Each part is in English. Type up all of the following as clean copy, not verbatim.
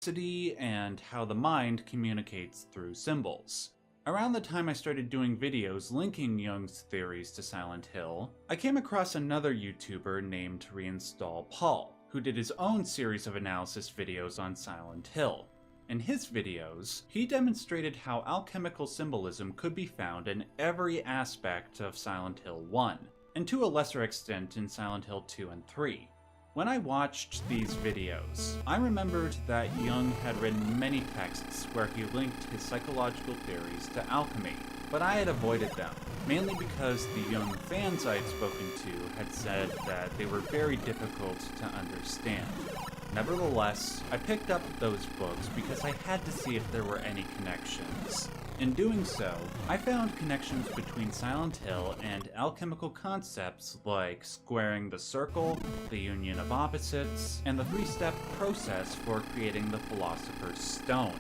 and how the mind communicates through symbols. Around the time I started doing videos linking Jung's theories to Silent Hill, I came across another YouTuber named Reinstall Paul, who did his own series of analysis videos on Silent Hill. In his videos, he demonstrated how alchemical symbolism could be found in every aspect of Silent Hill 1, and to a lesser extent in Silent Hill 2 and 3. When I watched these videos, I remembered that Jung had written many texts where he linked his psychological theories to alchemy, but I had avoided them, mainly because the Jung fans I had spoken to had said that they were very difficult to understand. Nevertheless, I picked up those books because I had to see if there were any connections. In doing so, I found connections between Silent Hill and alchemical concepts like squaring the circle, the union of opposites, and the three-step process for creating the Philosopher's Stone.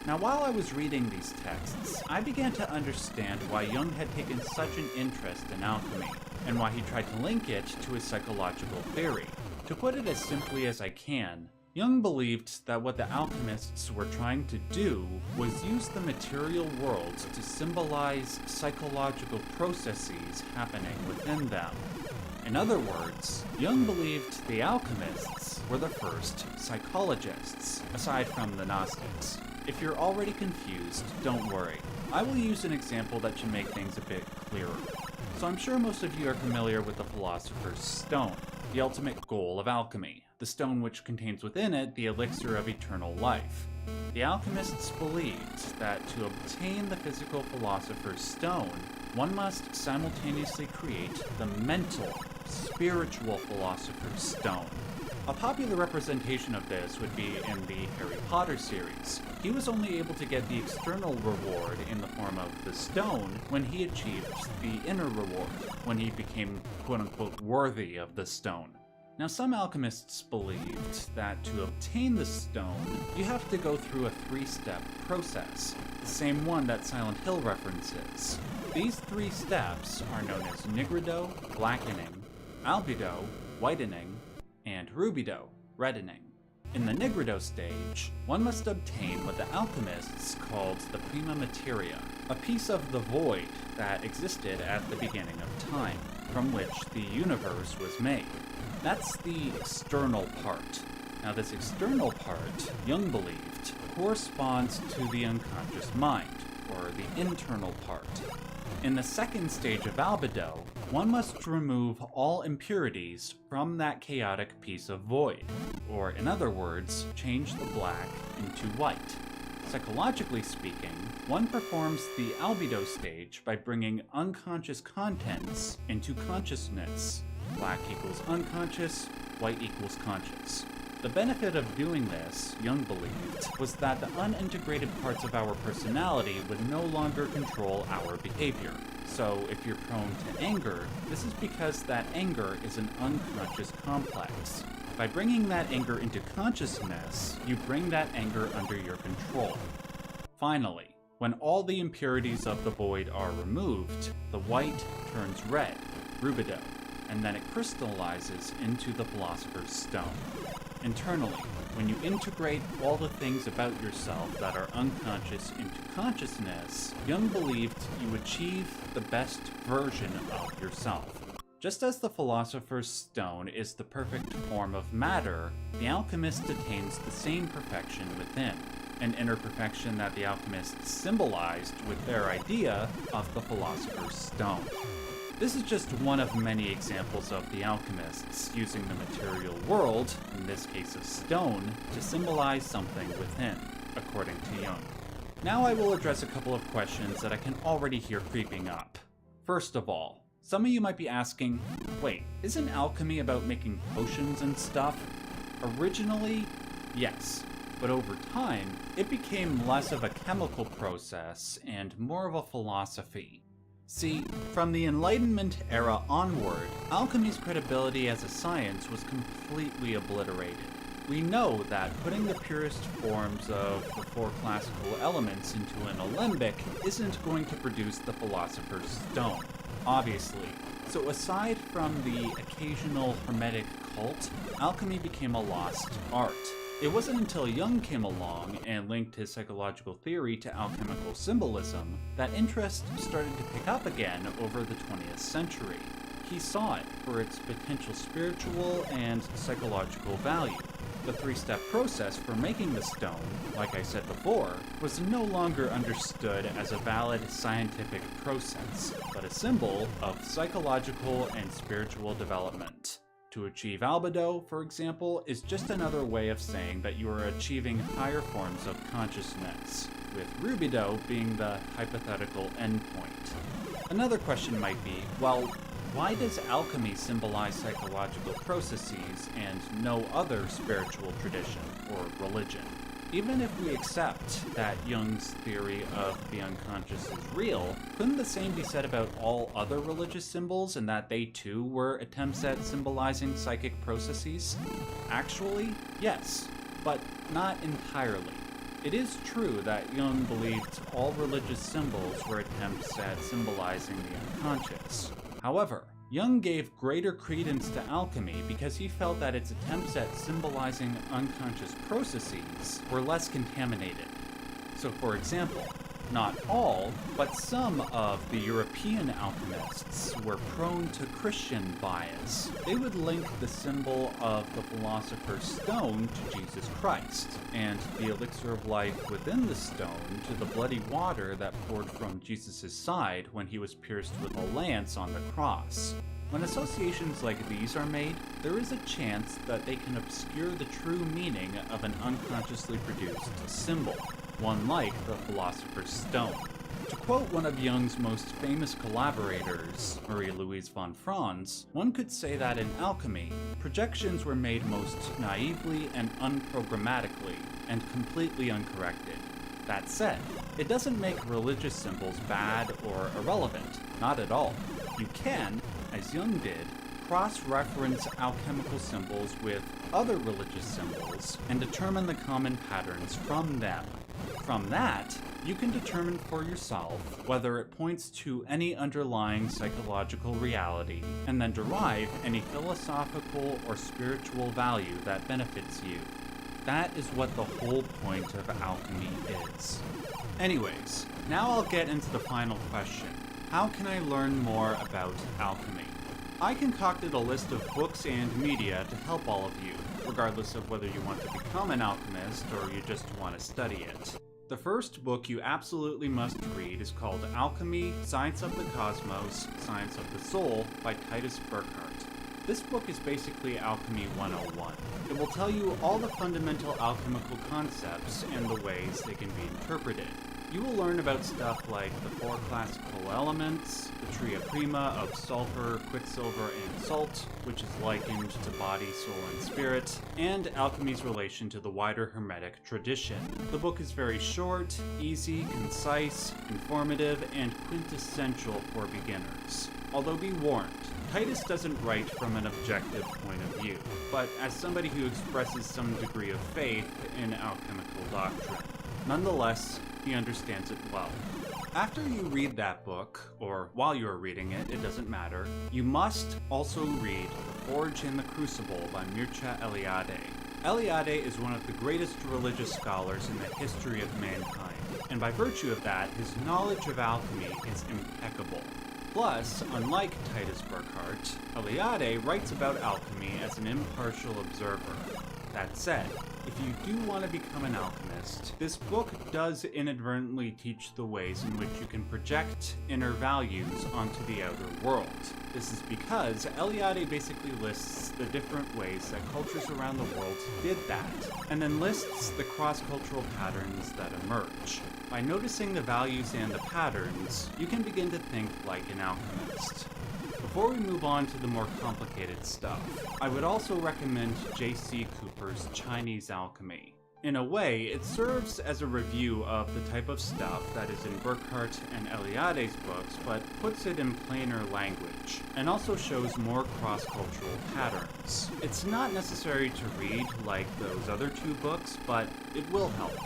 Now, while I was reading these texts, I began to understand why Jung had taken such an interest in alchemy, and why he tried to link it to his psychological theory. To put it as simply as I can, Jung believed that what the alchemists were trying to do was use the material world to symbolize psychological processes happening within them. In other words, Jung believed the alchemists were the first psychologists, aside from the Gnostics. If you're already confused, don't worry. I will use an example that should make things a bit clearer. So I'm sure most of you are familiar with the Philosopher's Stone, the ultimate goal of alchemy, the stone which contains within it the elixir of eternal life. The alchemists believed that to obtain the physical Philosopher's Stone, one must simultaneously create the mental, spiritual Philosopher's Stone. A popular representation of this would be in the Harry Potter series. He was only able to get the external reward in the form of the stone when he achieved the inner reward, when he became quote-unquote worthy of the stone. Now, some alchemists believed that to obtain the stone, you have to go through a three-step process, the same one that Silent Hill references. These three steps are known as nigredo, blackening, albedo, whitening, and rubedo, reddening. In the nigredo stage, one must obtain what the alchemists called the prima materia, a piece of the void that existed at the beginning of time, from which the universe was made. That's the external part. Now, this external part, Jung believed, corresponds to the unconscious mind, or the internal part. In the second stage of albedo, one must remove all impurities from that chaotic piece of void, or in other words, change the black into white. Psychologically speaking, one performs the albedo stage by bringing unconscious contents into consciousness. Black equals unconscious, white equals conscious. The benefit of doing this, Jung believed, was that the unintegrated parts of our personality would no longer control our behavior. So if you're prone to anger, this is because that anger is an unconscious complex. By bringing that anger into consciousness, you bring that anger under your control. Finally, when all the impurities of the void are removed, the white turns red, rubedo, and then it crystallizes into the Philosopher's Stone. Internally, when you integrate all the things about yourself that are unconscious into consciousness, Jung believed you achieve the best version of yourself. Just as the Philosopher's Stone is the perfect form of matter, the alchemist attains the same perfection within, an inner perfection that the alchemists symbolized with their idea of the Philosopher's Stone. This is just one of many examples of the alchemists using the material world, in this case of stone, to symbolize something within, according to Jung. Now I will address a couple of questions that I can already hear creeping up. First of all, some of you might be asking, wait, isn't alchemy about making potions and stuff? Originally, yes, but over time, it became less of a chemical process and more of a philosophy. See, from the Enlightenment era onward, alchemy's credibility as a science was completely obliterated. We know that putting the purest forms of the four classical elements into an alembic isn't going to produce the Philosopher's Stone, obviously. So aside from the occasional hermetic cult, alchemy became a lost art. It wasn't until Jung came along and linked his psychological theory to alchemical symbolism that interest started to pick up again over the 20th century. He saw it for its potential spiritual and psychological value. The three-step process for making the stone, like I said before, was no longer understood as a valid scientific process, but a symbol of psychological and spiritual development. To achieve albedo, for example, is just another way of saying that you are achieving higher forms of consciousness, with rubido being the hypothetical endpoint. Another question might be, well, why does alchemy symbolize psychological processes and no other spiritual tradition or religion? Even if we accept that Jung's theory of the unconscious is real, couldn't the same be said about all other religious symbols and that they too were attempts at symbolizing psychic processes? Actually, yes, but not entirely. It is true that Jung believed all religious symbols were attempts at symbolizing the unconscious. However, Jung gave greater credence to alchemy because he felt that its attempts at symbolizing unconscious processes were less contaminated. So for example, not all, but some of the European alchemists were prone to Christian bias. They would link the symbol of the philosopher's stone to Jesus Christ, and the elixir of life within the stone to the bloody water that poured from Jesus' side when he was pierced with a lance on the cross. When associations like these are made, there is a chance that they can obscure the true meaning of an unconsciously produced symbol, one like the philosopher's stone. To quote one of Jung's most famous collaborators, Marie-Louise von Franz, one could say that in alchemy, projections were made most naively and unprogrammatically, and completely uncorrected. That said, it doesn't make religious symbols bad or irrelevant, not at all. You can, as Jung did, cross-reference alchemical symbols with other religious symbols and determine the common patterns from them. From that, you can determine for yourself whether it points to any underlying psychological reality, and then derive any philosophical or spiritual value that benefits you. That is what the whole point of alchemy is. Anyways, now I'll get into the final question. How can I learn more about alchemy? I concocted a list of books and media to help all of you, regardless of whether you want to become an alchemist or you just want to study it. The first book you absolutely must read is called Alchemy, Science of the Cosmos, Science of the Soul by Titus Burckhardt. This book is basically Alchemy 101. It will tell you all the fundamental alchemical concepts and the ways they can be interpreted. You will learn about stuff like the 4 classical elements, the tria prima of sulfur, quicksilver, and salt, which is likened to body, soul, and spirit, and alchemy's relation to the wider Hermetic tradition. The book is very short, easy, concise, informative, and quintessential for beginners. Although be warned, Titus doesn't write from an objective point of view, but as somebody who expresses some degree of faith in alchemical doctrine. Nonetheless, he understands it well. After you read that book, or while you are reading it, it doesn't matter, you must also read The Forge and the Crucible by Mircea Eliade. Eliade is one of the greatest religious scholars in the history of mankind, and by virtue of that, his knowledge of alchemy is impeccable. Plus, unlike Titus Burckhardt, Eliade writes about alchemy as an impartial observer. That said, if you do want to become an alchemist, this book does inadvertently teach the ways in which you can project inner values onto the outer world. This is because Eliade basically lists the different ways that cultures around the world did that, and then lists the cross-cultural patterns that emerge. By noticing the values and the patterns, you can begin to think like an alchemist. Before we move on to the more complicated stuff, I would also recommend J.C. Cooper's Chinese Alchemy. In a way, it serves as a review of the type of stuff that is in Burckhardt and Eliade's books, but puts it in plainer language, and also shows more cross-cultural patterns. It's not necessary to read like those other 2 books, but it will help.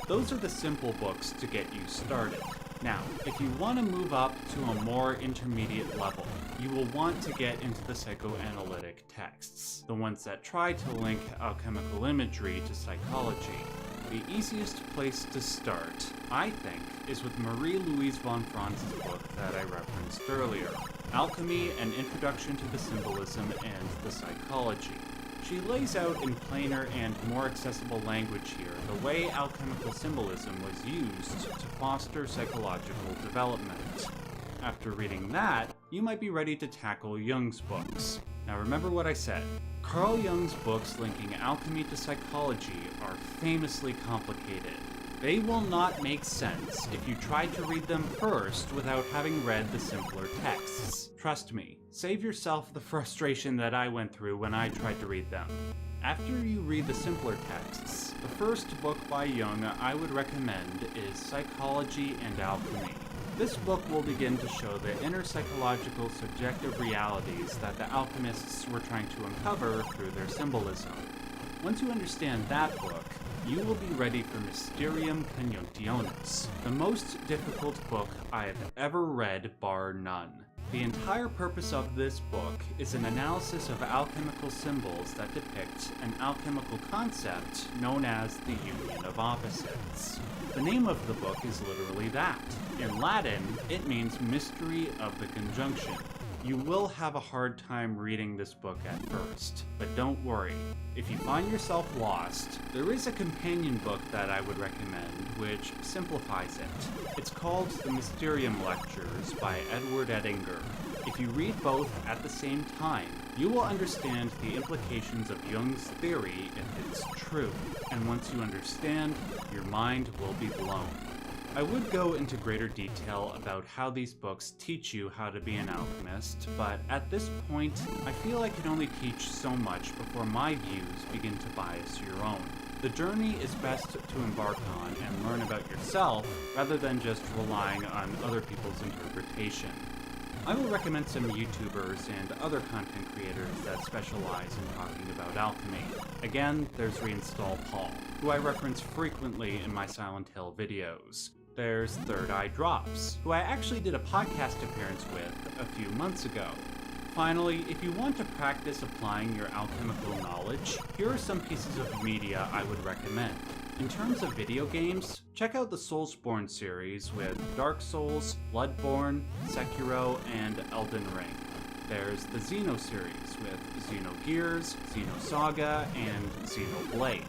Those are the simple books to get you started. Now, if you want to move up to a more intermediate level, you will want to get into the psychoanalytic texts, the ones that try to link alchemical imagery to psychology. The easiest place to start, I think, is with Marie-Louise von Franz's book that I referenced earlier, Alchemy: An Introduction to the Symbolism and the Psychology. She lays out in plainer and more accessible language here the way alchemical symbolism was used to foster psychological development. After reading that, you might be ready to tackle Jung's books. Now remember what I said. Carl Jung's books linking alchemy to psychology are famously complicated. They will not make sense if you try to read them first without having read the simpler texts. Trust me, save yourself the frustration that I went through when I tried to read them. After you read the simpler texts, the first book by Jung I would recommend is Psychology and Alchemy. This book will begin to show the inner psychological subjective realities that the alchemists were trying to uncover through their symbolism. Once you understand that book, you will be ready for Mysterium Conjunctionis, the most difficult book I have ever read bar none. The entire purpose of this book is an analysis of alchemical symbols that depict an alchemical concept known as the union of opposites. The name of the book is literally that. In Latin, it means mystery of the conjunction. You will have a hard time reading this book at first, but don't worry. If you find yourself lost, there is a companion book that I would recommend which simplifies it. It's called The Mysterium Lectures by Edward Edinger. If you read both at the same time, you will understand the implications of Jung's theory if it's true, and once you understand, your mind will be blown. I would go into greater detail about how these books teach you how to be an alchemist, but at this point, I feel I can only teach so much before my views begin to bias your own. The journey is best to embark on and learn about yourself, rather than just relying on other people's interpretation. I will recommend some YouTubers and other content creators that specialize in talking about alchemy. Again, there's Reinstall Paul, who I reference frequently in my Silent Hill videos. There's Third Eye Drops, who I actually did a podcast appearance with a few months ago. Finally, if you want to practice applying your alchemical knowledge, here are some pieces of media I would recommend. In terms of video games, check out the Soulsborne series with Dark Souls, Bloodborne, Sekiro, and Elden Ring. There's the Xeno series with Xenogears, Xenosaga, and Xenoblade.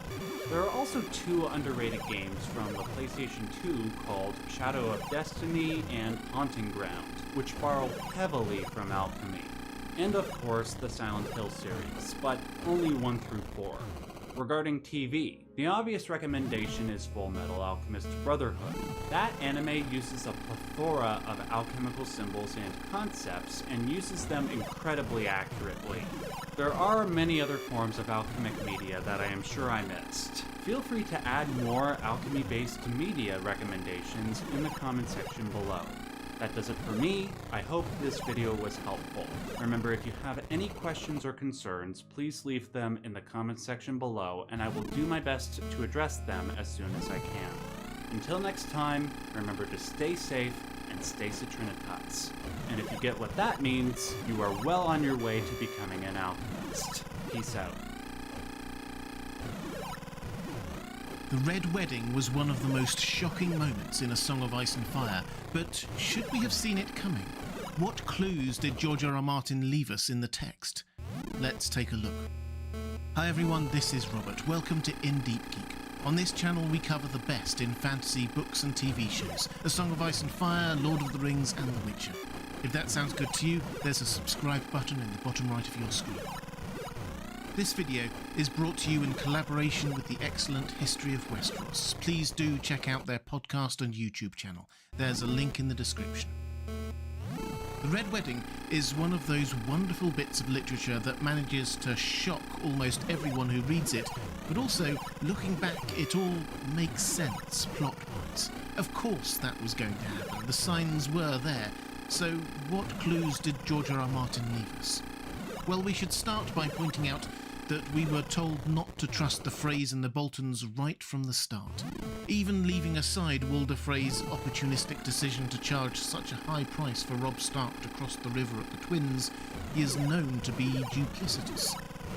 There are also two underrated games from the PlayStation 2 called Shadow of Destiny and Haunting Ground, which borrow heavily from alchemy. And of course, the Silent Hill series, but only 1 through 4. Regarding TV, the obvious recommendation is Fullmetal Alchemist Brotherhood. That anime uses a plethora of alchemical symbols and concepts and uses them incredibly accurately. There are many other forms of alchemic media that I am sure I missed. Feel free to add more alchemy-based media recommendations in the comment section below. That does it for me. I hope this video was helpful. Remember, if you have any questions or concerns, please leave them in the comment section below, and I will do my best to address them as soon as I can. Until next time, remember to stay safe and stay Citrinitas. And if you get what that means, you are well on your way to becoming an alchemist. Peace out. The Red Wedding was one of the most shocking moments in A Song of Ice and Fire, but should we have seen it coming? What clues did George R. R. Martin leave us in the text? Let's take a look. Hi everyone, this is Robert. Welcome to In Deep Geek. On this channel we cover the best in fantasy books and TV shows, A Song of Ice and Fire, Lord of the Rings and The Witcher. If that sounds good to you, there's a subscribe button in the bottom right of your screen. This video is brought to you in collaboration with the excellent History of Westeros. Please do check out their podcast and YouTube channel. There's a link in the description. The Red Wedding is one of those wonderful bits of literature that manages to shock almost everyone who reads it, but also, looking back, it all makes sense plot-wise. Of course that was going to happen. The signs were there. So what clues did George R. R. Martin leave us? Well, we should start by pointing out that we were told not to trust the Freys and the Boltons right from the start. Even leaving aside Walder Frey's opportunistic decision to charge such a high price for Robb Stark to cross the river at the Twins, he is known to be duplicitous.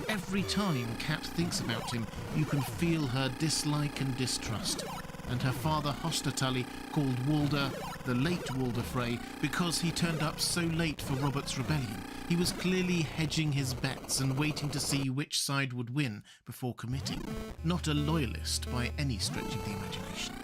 Every time Cat thinks about him, you can feel her dislike and distrust. And her father Hostertully called Walder the late Walder Frey because he turned up so late for Robert's rebellion. He was clearly hedging his bets and waiting to see which side would win before committing. Not a loyalist by any stretch of the imagination.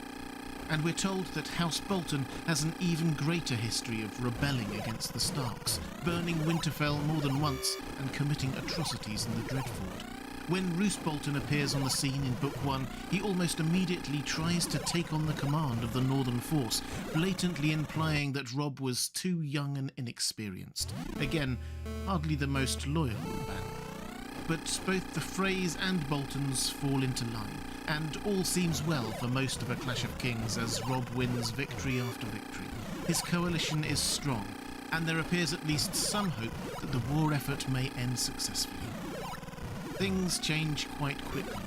And we're told that House Bolton has an even greater history of rebelling against the Starks, burning Winterfell more than once and committing atrocities in the Dreadfort. When Roose Bolton appears on the scene in Book 1, he almost immediately tries to take on the command of the Northern Force, blatantly implying that Robb was too young and inexperienced. Again, hardly the most loyal of band. But both the Freys and Boltons fall into line, and all seems well for most of A Clash of Kings as Robb wins victory after victory. His coalition is strong, and there appears at least some hope that the war effort may end successfully. Things change quite quickly,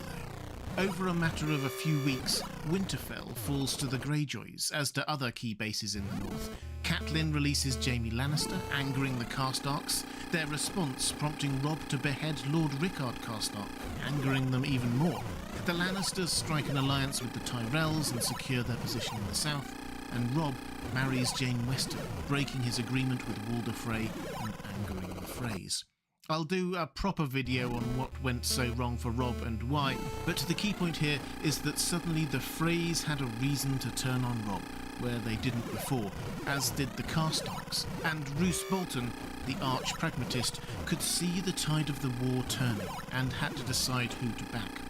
though. Over a matter of a few weeks, Winterfell falls to the Greyjoys, as do other key bases in the north. Catelyn releases Jaime Lannister, angering the Karstarks, their response prompting Robb to behead Lord Rickard Karstark, angering them even more. The Lannisters strike an alliance with the Tyrells and secure their position in the south, and Robb marries Jane Weston, breaking his agreement with Walder Frey and angering the Freys. I'll do a proper video on what went so wrong for Robb and why, but the key point here is that suddenly the Freys had a reason to turn on Robb, where they didn't before, as did the Karstarks, and Roose Bolton, the arch-pragmatist, could see the tide of the war turning and had to decide who to back.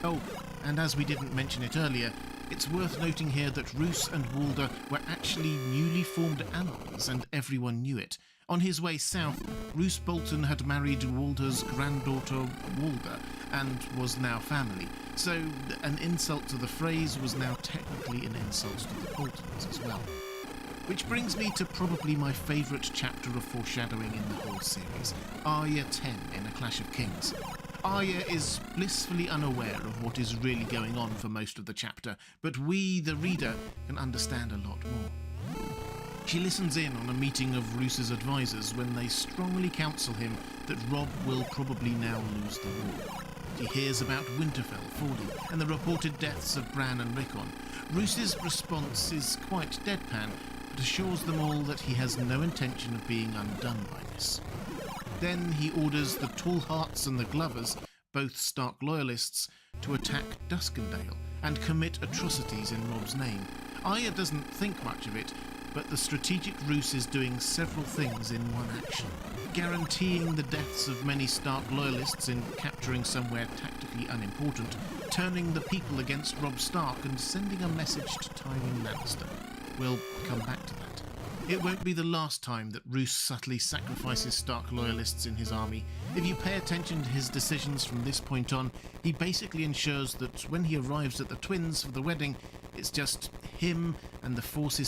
Oh, and as we didn't mention it earlier, it's worth noting here that Roose and Walder were actually newly formed allies and everyone knew it. On his way south, Roose Bolton had married Walder's granddaughter Walder and was now family, so an insult to the Freys was now technically an insult to the Boltons as well. Which brings me to probably my favourite chapter of foreshadowing in the whole series, Arya 10 in A Clash of Kings. Arya is blissfully unaware of what is really going on for most of the chapter, but we, the reader, can understand a lot more. She listens in on a meeting of Roose's advisors when they strongly counsel him that Robb will probably now lose the war. She hears about Winterfell falling and the reported deaths of Bran and Rickon. Roose's response is quite deadpan, but assures them all that he has no intention of being undone by this. Then he orders the Tallhearts and the Glovers, both Stark loyalists, to attack Duskendale and commit atrocities in Robb's name. Arya doesn't think much of it, but the strategic Roose is doing several things in one action. Guaranteeing the deaths of many Stark loyalists in capturing somewhere tactically unimportant, turning the people against Robb Stark and sending a message to Tywin Lannister. We'll come back to that. It won't be the last time that Roose subtly sacrifices Stark loyalists in his army. If you pay attention to his decisions from this point on, he basically ensures that when he arrives at the Twins for the wedding, it's just him and the forces